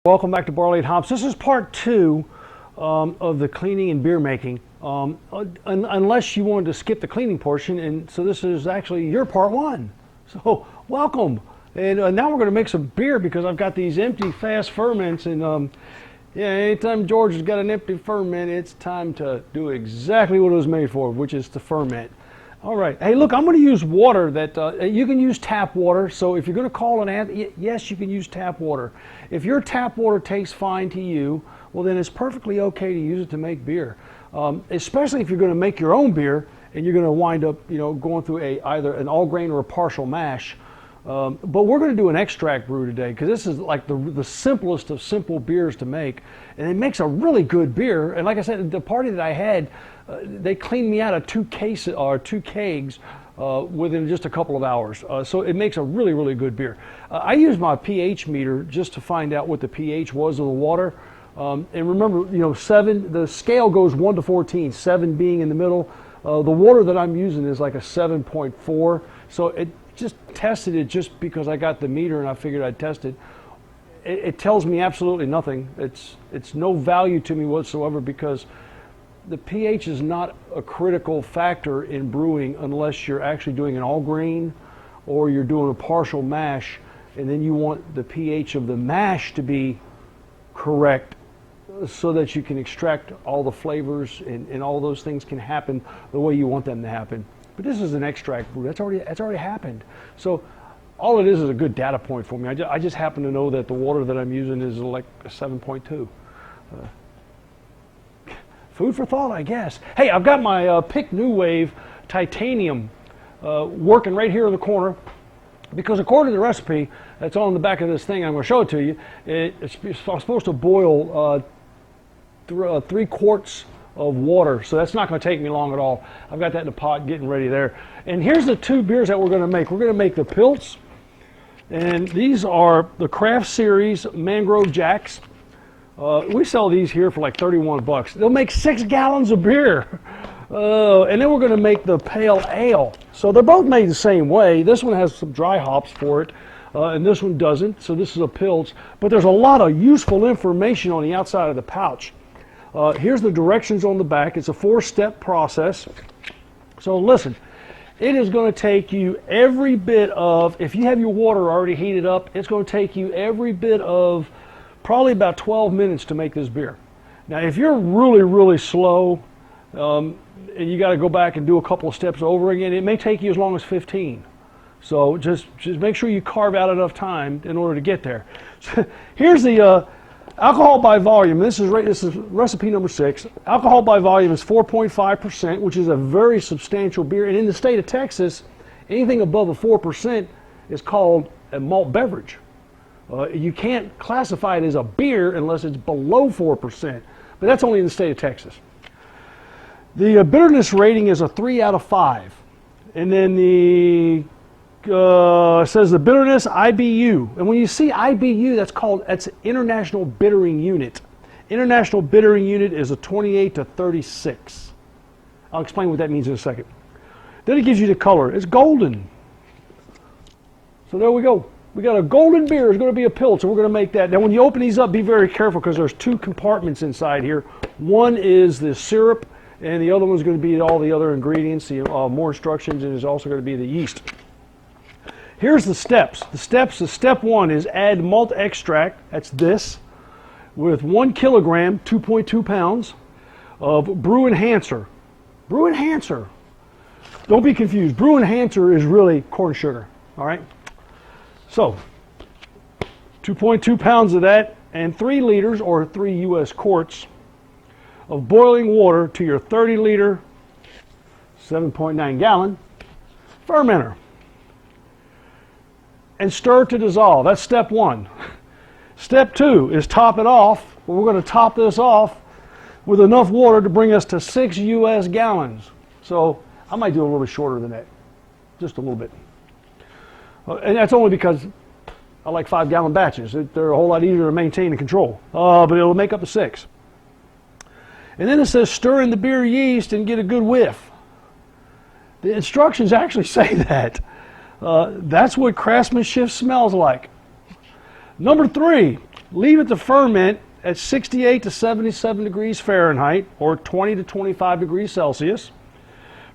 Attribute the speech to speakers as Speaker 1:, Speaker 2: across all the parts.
Speaker 1: Welcome back to Barley and Hops. This is part two of the cleaning and beer making, unless you wanted to skip the cleaning portion, and so this is actually your part one. So welcome, and now we're going to make some beer because I've got these empty fast ferments, and yeah, anytime George has got an empty ferment, it's time to do exactly what it was made for, which is to ferment. All right. Hey, look, I'm going to use water that you can use tap water. So if you're going to call an ad, yes, you can use tap water. If your tap water tastes fine to you, well, then it's perfectly okay to use it to make beer. Especially if you're going to make your own beer and you're going to wind up, going through either an all grain or a partial mash. But we're going to do an extract brew today because this is like the simplest of simple beers to make, and it makes a really good beer. And like I said, the party that I had, they cleaned me out of two kegs within just a couple of hours. So it makes a really, really good beer. I used my pH meter just to find out what the pH was of the water. And remember, the scale goes 1 to 14, 7 being in the middle. The water that I'm using is like a 7.4. So it just tested it just because I got the meter and I figured I'd test it. It tells me absolutely nothing. It's no value to me whatsoever because the pH is not a critical factor in brewing unless you're actually doing an all grain or you're doing a partial mash, and then you want the pH of the mash to be correct so that you can extract all the flavors and all those things can happen the way you want them to happen. But this is an extract brew. That's already happened. So all it is a good data point for me. I just happen to know that the water that I'm using is like a 7.2. Food for thought, I guess. Hey, I've got my Pick New Wave titanium working right here in the corner because according to the recipe that's on the back of this thing, I'm going to show it to you, it's supposed to boil 3 quarts of water, so that's not going to take me long at all. I've got that in the pot getting ready there. And here's the 2 beers that we're going to make. We're going to make the Pilz, and these are the Craft Series Mangrove Jacks. We sell these here for like 31 bucks. They'll make 6 gallons of beer. And then we're going to make the Pale Ale. So they're both made the same way. This one has some dry hops for it, and this one doesn't. So this is a Pilz. But there's a lot of useful information on the outside of the pouch. Here's the directions on the back. It's a 4-step process. So listen, it is going to take you every bit of, if you have your water already heated up, it's going to take you every bit of probably about 12 minutes to make this beer. Now, if you're really, really slow and you got to go back and do a couple of steps over again, it may take you as long as 15. So just make sure you carve out enough time in order to get there. So here's the alcohol by volume. This is recipe number 6. Alcohol by volume is 4.5%, which is a very substantial beer. And in the state of Texas, anything above a 4% is called a malt beverage. You can't classify it as a beer unless it's below 4%, but that's only in the state of Texas. The bitterness rating is a 3 out of 5. And then says the bitterness IBU. And when you see IBU, that's International Bittering Unit. International Bittering Unit is a 28 to 36. I'll explain what that means in a second. Then it gives you the color. It's golden. So there we go. We got a golden beer. It's going to be a Pilz, so we're going to make that. Now, when you open these up, be very careful because there's 2 compartments inside here. One is the syrup, and the other one's going to be all the other ingredients, more instructions, and there's also going to be the yeast. Here's the steps. Step 1 is add malt extract. That's this, with 1 kilogram, 2.2 pounds, of brew enhancer. Brew enhancer. Don't be confused. Brew enhancer is really corn sugar. All right. So, 2.2 pounds of that and 3 liters or 3 U.S. quarts of boiling water to your 30 liter, 7.9 gallon fermenter. And stir to dissolve. That's step 1. Step 2 is top it off. We're going to top this off with enough water to bring us to 6 U.S. gallons. So, I might do a little bit shorter than that. Just a little bit. And that's only because I like 5-gallon batches. They're a whole lot easier to maintain and control. But it'll make up to 6. And then it says stir in the beer yeast and get a good whiff. The instructions actually say that. That's what craftsmanship smells like. Number 3, leave it to ferment at 68 to 77 degrees Fahrenheit or 20 to 25 degrees Celsius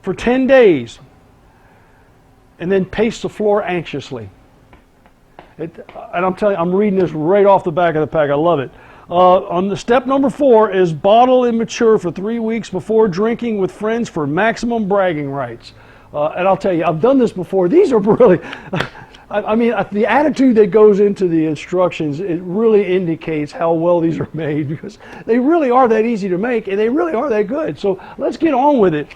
Speaker 1: for 10 days, and then pace the floor anxiously. And I'm telling you, I'm reading this right off the back of the pack. I love it. On the step number 4 is bottle and mature for 3 weeks before drinking with friends for maximum bragging rights. And I'll tell you, I've done this before. These are really, I mean, the attitude that goes into the instructions, it really indicates how well these are made, because they really are that easy to make and they really are that good. So let's get on with it.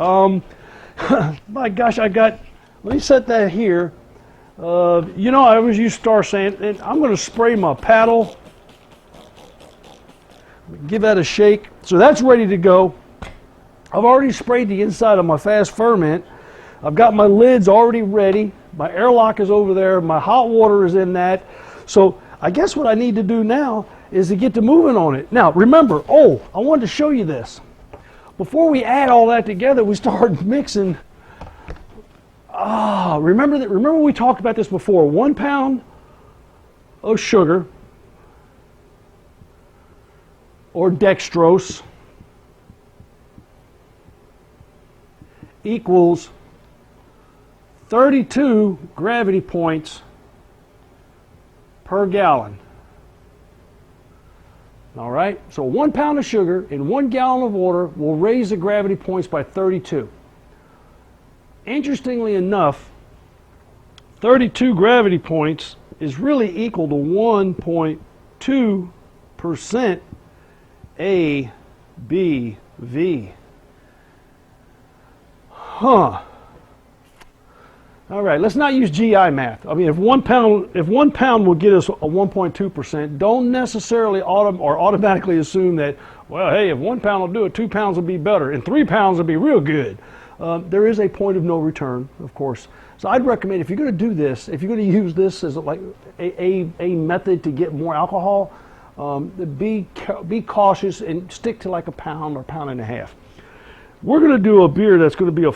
Speaker 1: My gosh, let me set that here. You know, I always use star sand, and I'm going to spray my paddle. Give that a shake. So that's ready to go. I've already sprayed the inside of my fast ferment. I've got my lids already ready. My airlock is over there. My hot water is in that. So I guess what I need to do now is to get to moving on it. Now remember, I wanted to show you this. Before we add all that together, we start mixing. Remember we talked about this before. 1 pound of sugar or dextrose equals 32 gravity points per gallon. All right, so 1 pound of sugar in 1 gallon of water will raise the gravity points by 32. Interestingly enough, 32 gravity points is really equal to 1.2% ABV. All right, let's not use GI math. I mean, if 1 pound will get us a 1.2%, don't necessarily automatically assume that, well, hey, if 1 pound will do it, 2 pounds will be better, and 3 pounds will be real good. There is a point of no return, of course. So I'd recommend, if you're going to do this, if you're going to use this as like a method to get more alcohol, be cautious and stick to like a pound or pound and a half. We're going to do a beer that's going to be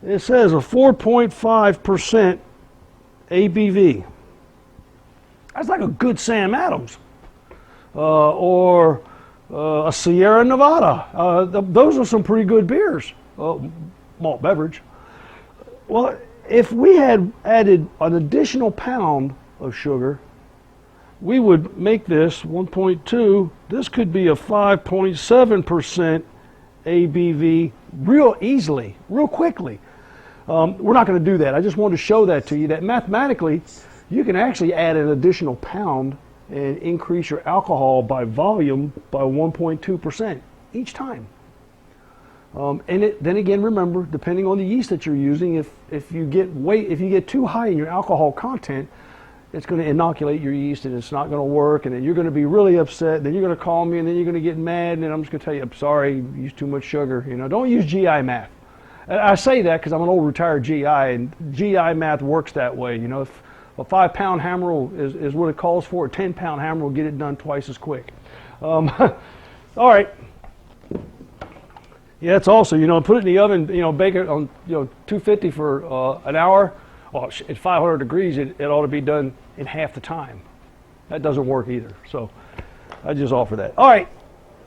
Speaker 1: it says a 4.5% ABV. That's like a good Sam Adams or a Sierra Nevada. Those are some pretty good beers, malt beverage. Well, if we had added an additional pound of sugar, we would make this 1.2. This could be a 5.7% ABV real easily, real quickly. We're not going to do that. I just wanted to show that to you, that mathematically you can actually add an additional pound and increase your alcohol by volume by 1.2% each time. Then again, remember, depending on the yeast that you're using, if you get too high in your alcohol content, it's going to inoculate your yeast and it's not going to work, and then you're going to be really upset. Then you're going to call me, and then you're going to get mad, and then I'm just going to tell you, I'm sorry, you used too much sugar. You know, don't use GI math. I say that because I'm an old retired GI, and GI math works that way. You know, if a 5 pound hammer is what it calls for, a 10 pound hammer will get it done twice as quick. All right. Yeah, it's also, you know, put it in the oven, you know, bake it on, 250 for an hour. Well, at 500 degrees, it ought to be done in half the time. That doesn't work either. So I just offer that. All right.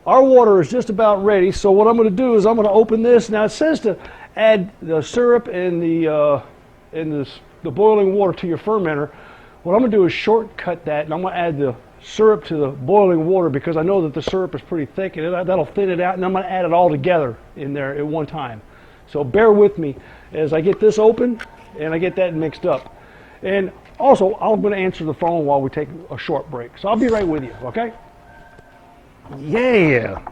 Speaker 1: Our water is just about ready. So what I'm going to do is I'm going to open this. Now it says to add the syrup and the boiling water to your fermenter. What I'm going to do is shortcut that, and I'm going to add the syrup to the boiling water because I know that the syrup is pretty thick, and that'll thin it out, and I'm going to add it all together in there at one time. So bear with me as I get this open and I get that mixed up. And also, I'm going to answer the phone while we take a short break. So I'll be right with you, okay? Yeah.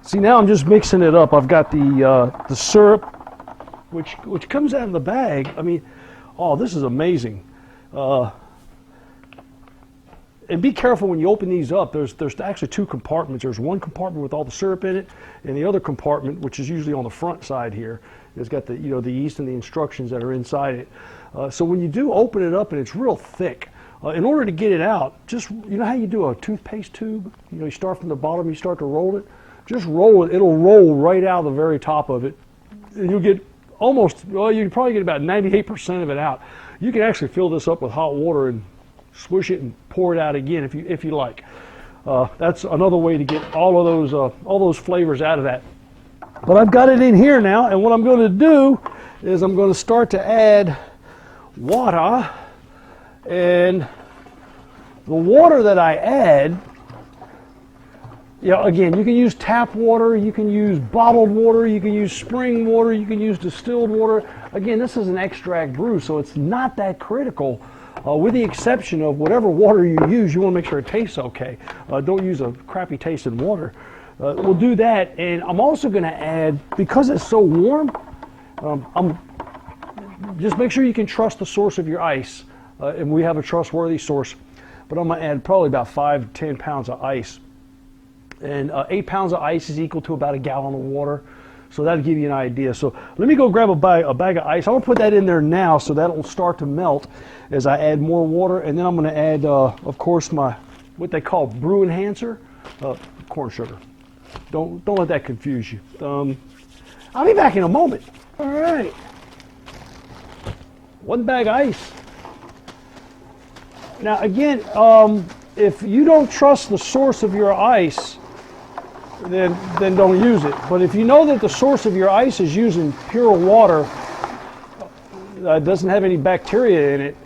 Speaker 1: See, now I'm just mixing it up. I've got the syrup, which comes out of the bag. I mean, this is amazing. And be careful when you open these up. There's actually 2 compartments. There's one compartment with all the syrup in it, and the other compartment, which is usually on the front side here, has got the yeast and the instructions that are inside it. So when you do open it up and it's real thick, in order to get it out, just, you know how you do a toothpaste tube? You start from the bottom, you start to roll it. Just roll it. It'll roll right out of the very top of it. And you'll get you can probably get about 98% of it out. You can actually fill this up with hot water in swish it and pour it out again if you like. That's another way to get all those flavors out of that. But I've got it in here now, and what I'm going to do is I'm going to start to add water, and the water that I add, again, you can use tap water, you can use bottled water, you can use spring water, you can use distilled water. Again, this is an extract brew, so it's not that critical. With the exception of whatever water you use, you want to make sure it tastes okay. Don't use a crappy tasting water. We'll do that, and I'm also going to add, because it's so warm, just make sure you can trust the source of your ice, and we have a trustworthy source. But I'm going to add probably about 5 to 10 pounds of ice. And 8 pounds of ice is equal to about a gallon of water. So that'll give you an idea. So let me go grab a bag of ice. I'm going to put that in there now so that will start to melt as I add more water. And then I'm going to add, of course, what they call brew enhancer, corn sugar. Don't let that confuse you. I'll be back in a moment. All right. 1 bag of ice. Now again, if you don't trust the source of your ice, then don't use it. But if you know that the source of your ice is using pure water, doesn't have any bacteria in it,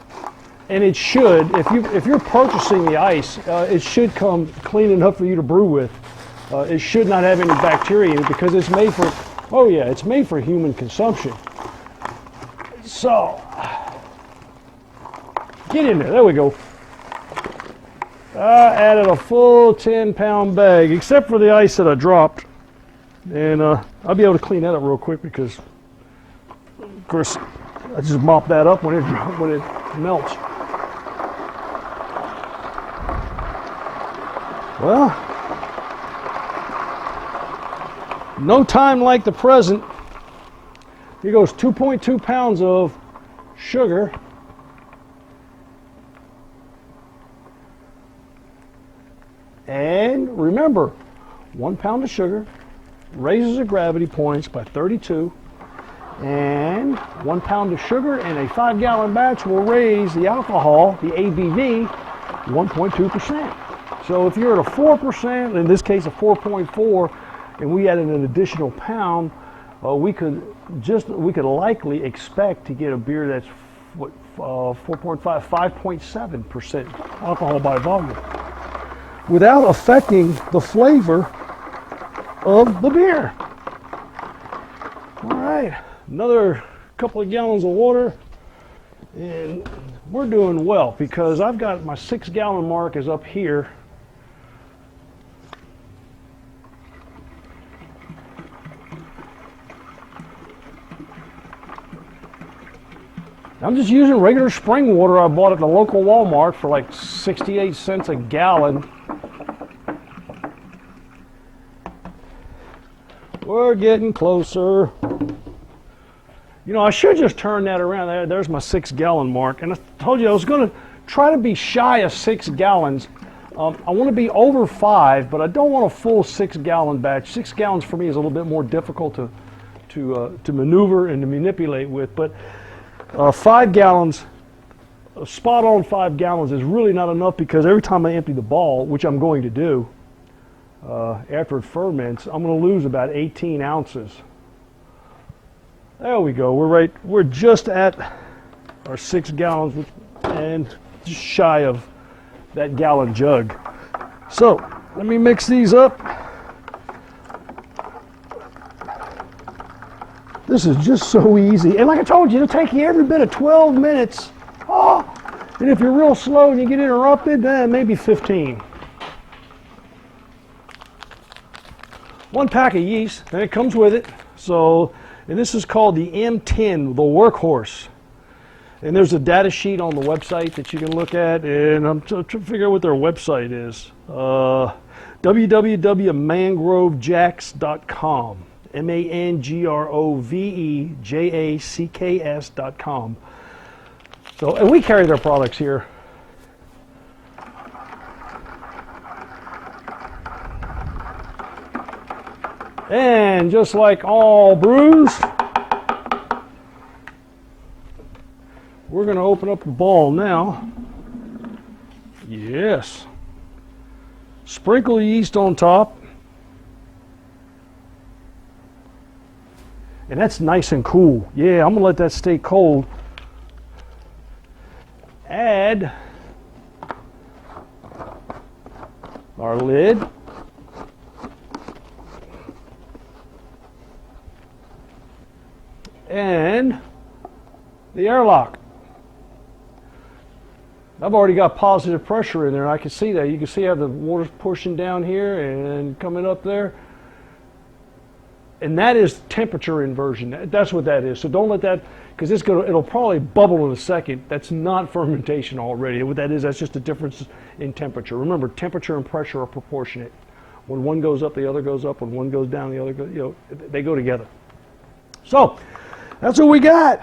Speaker 1: and it should, if you're purchasing the ice, it should come clean enough for you to brew with. It should not have any bacteria in it because it's made for, it's made for human consumption. So, get in there we go. I added a full 10-pound bag, except for the ice that I dropped. And I'll be able to clean that up real quick because, of course, I just mop that up when it melts. Well, no time like the present. Here goes 2.2 pounds of sugar. And remember, 1 pound of sugar raises the gravity points by 32, and 1 pound of sugar in a 5-gallon batch will raise the alcohol, the ABV, 1.2%. So if you're at a 4%, in this case a 4.4, and we added an additional pound, we could likely expect to get a beer that's 5.7% alcohol by volume, without affecting the flavor of the beer. All right, another couple of gallons of water, and we're doing well because I've got my 6-gallon mark is up here. I'm just using regular spring water I bought at the local Walmart for like 68 cents a gallon. We're getting closer. You know, I should just turn that around. There's my 6-gallon mark. And I told you I was going to try to be shy of 6 gallons. I want to be over 5, but I don't want a full 6-gallon batch. 6 gallons for me is a little bit more difficult to maneuver and to manipulate with. But 5 gallons, a spot on 5 gallons is really not enough because every time I empty the ball, which I'm going to do, after it ferments, I'm going to lose about 18 ounces. There we go. We're just at our 6 gallons and just shy of that gallon jug. So let me mix these up. This is just so easy. And like I told you, it'll take you every bit of 12 minutes. Oh, and if you're real slow and you get interrupted, maybe 15. 1 pack of yeast, and it comes with it. So, and this is called the M10, the workhorse. And there's a data sheet on the website that you can look at, and I'm trying to figure out what their website is. www.mangrovejacks.com. MANGROVEJACKS.com. So, and we carry their products here. And just like all brews, we're going to open up the ball now. Yes. Sprinkle yeast on top. And that's nice and cool. Yeah, I'm gonna let that stay cold. Add our lid. And the airlock. I've already got positive pressure in there. I can see that. You can see how the water's pushing down here and coming up there. And that is temperature inversion. That's what that is. So don't let that, because it'll probably bubble in a second. That's not fermentation already. What that is, that's just a difference in temperature. Remember, temperature and pressure are proportionate. When one goes up, the other goes up. When one goes down, the other goes, they go together. So that's what we got.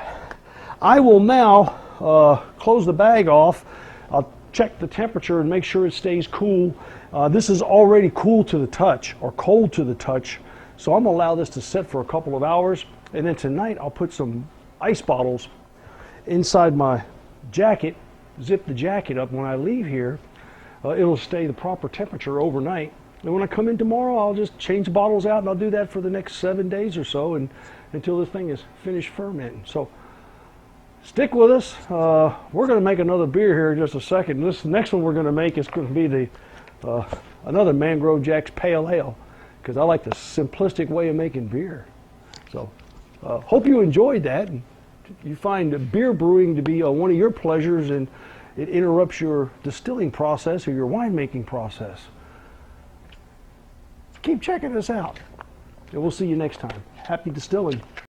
Speaker 1: I will now close the bag off. I'll check the temperature and make sure it stays cool. This is already cool to the touch, or cold to the touch. So I'm going to allow this to sit for a couple of hours, and then tonight I'll put some ice bottles inside my jacket, zip the jacket up. When I leave here, it'll stay the proper temperature overnight. And when I come in tomorrow, I'll just change the bottles out, and I'll do that for the next 7 days or so, and until this thing is finished fermenting. So stick with us. We're going to make another beer here in just a second. This next one we're going to make is going to be the another Mangrove Jack's Pale Ale, because I like the simplistic way of making beer. So hope you enjoyed that. And you find beer brewing to be one of your pleasures, and it interrupts your distilling process or your winemaking process. Keep checking us out, and we'll see you next time. Happy distilling.